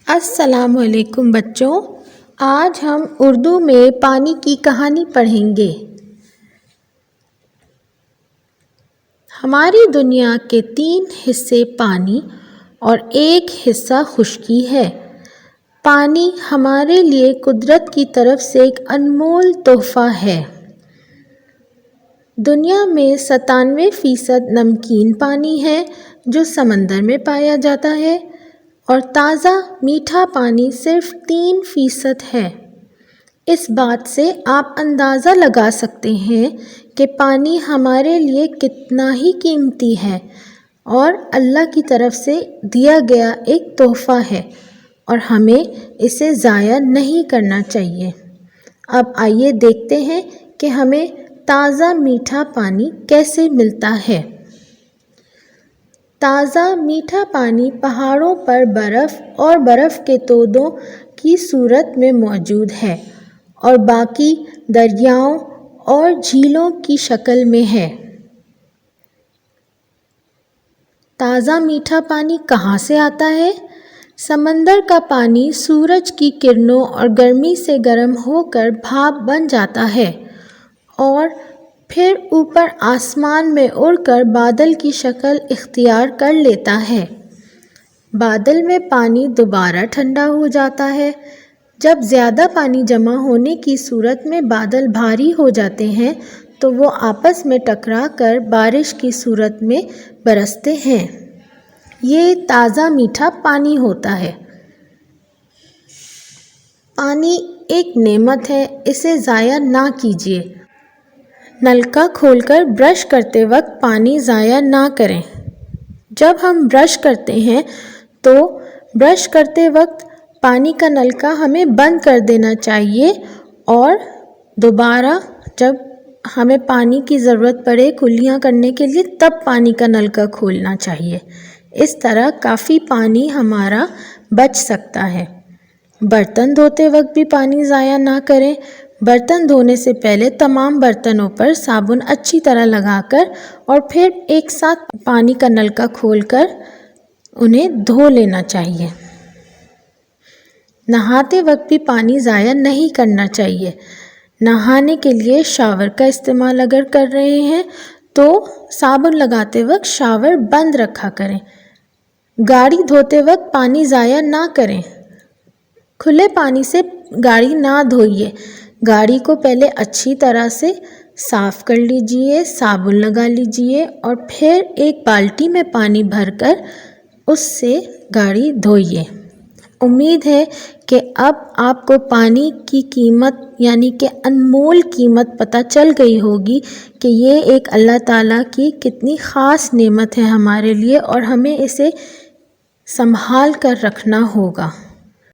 السلام علیکم بچوں، آج ہم اردو میں پانی کی کہانی پڑھیں گے۔ ہماری دنیا کے 3 حصے پانی اور 1 حصہ خشکی ہے۔ پانی ہمارے لیے قدرت کی طرف سے ایک انمول تحفہ ہے۔ دنیا میں 97% نمکین پانی ہے جو سمندر میں پایا جاتا ہے، اور تازہ میٹھا پانی صرف 3% ہے۔ اس بات سے آپ اندازہ لگا سکتے ہیں کہ پانی ہمارے لیے کتنا ہی قیمتی ہے اور اللہ کی طرف سے دیا گیا ایک تحفہ ہے، اور ہمیں اسے ضائع نہیں کرنا چاہیے۔ اب آئیے دیکھتے ہیں کہ ہمیں تازہ میٹھا پانی کیسے ملتا ہے۔ تازہ میٹھا پانی پہاڑوں پر برف اور برف کے تودوں کی صورت میں موجود ہے اور باقی دریاؤں اور جھیلوں کی شکل میں ہے۔ تازہ میٹھا پانی کہاں سے آتا ہے؟ سمندر کا پانی سورج کی کرنوں اور گرمی سے گرم ہو کر بھاپ بن جاتا ہے اور پھر اوپر آسمان میں اڑ کر بادل کی شکل اختیار کر لیتا ہے۔ بادل میں پانی دوبارہ ٹھنڈا ہو جاتا ہے۔ جب زیادہ پانی جمع ہونے کی صورت میں بادل بھاری ہو جاتے ہیں تو وہ آپس میں ٹکرا کر بارش کی صورت میں برستے ہیں۔ یہ تازہ میٹھا پانی ہوتا ہے۔ پانی ایک نعمت ہے، اسے ضائع نہ کیجیے۔ نلکا کھول کر برش کرتے وقت پانی ضائع نہ کریں۔ جب ہم برش کرتے ہیں تو برش کرتے وقت پانی کا نلکا ہمیں بند کر دینا چاہیے، اور دوبارہ جب ہمیں پانی کی ضرورت پڑے کلیاں کرنے کے لیے تب پانی کا نلکا کھولنا چاہیے۔ اس طرح کافی پانی ہمارا بچ سکتا ہے۔ برتن دھوتے وقت بھی پانی ضائع نہ کریں۔ برتن دھونے سے پہلے تمام برتنوں پر صابن اچھی طرح لگا کر اور پھر ایک ساتھ پانی کا نلکا کھول کر انہیں دھو لینا چاہیے۔ نہاتے وقت بھی پانی ضائع نہیں کرنا چاہیے۔ نہانے کے لیے شاور کا استعمال اگر کر رہے ہیں تو صابن لگاتے وقت شاور بند رکھا کریں۔ گاڑی دھوتے وقت پانی ضائع نہ کریں۔ کھلے پانی سے گاڑی نہ دھوئیے۔ گاڑی کو پہلے اچھی طرح سے صاف کر لیجئے، صابن لگا لیجئے اور پھر ایک بالٹی میں پانی بھر کر اس سے گاڑی دھوئیے۔ امید ہے کہ اب آپ کو پانی کی قیمت یعنی کہ انمول قیمت پتہ چل گئی ہوگی کہ یہ ایک اللہ تعالیٰ کی کتنی خاص نعمت ہے ہمارے لیے، اور ہمیں اسے سنبھال کر رکھنا ہوگا۔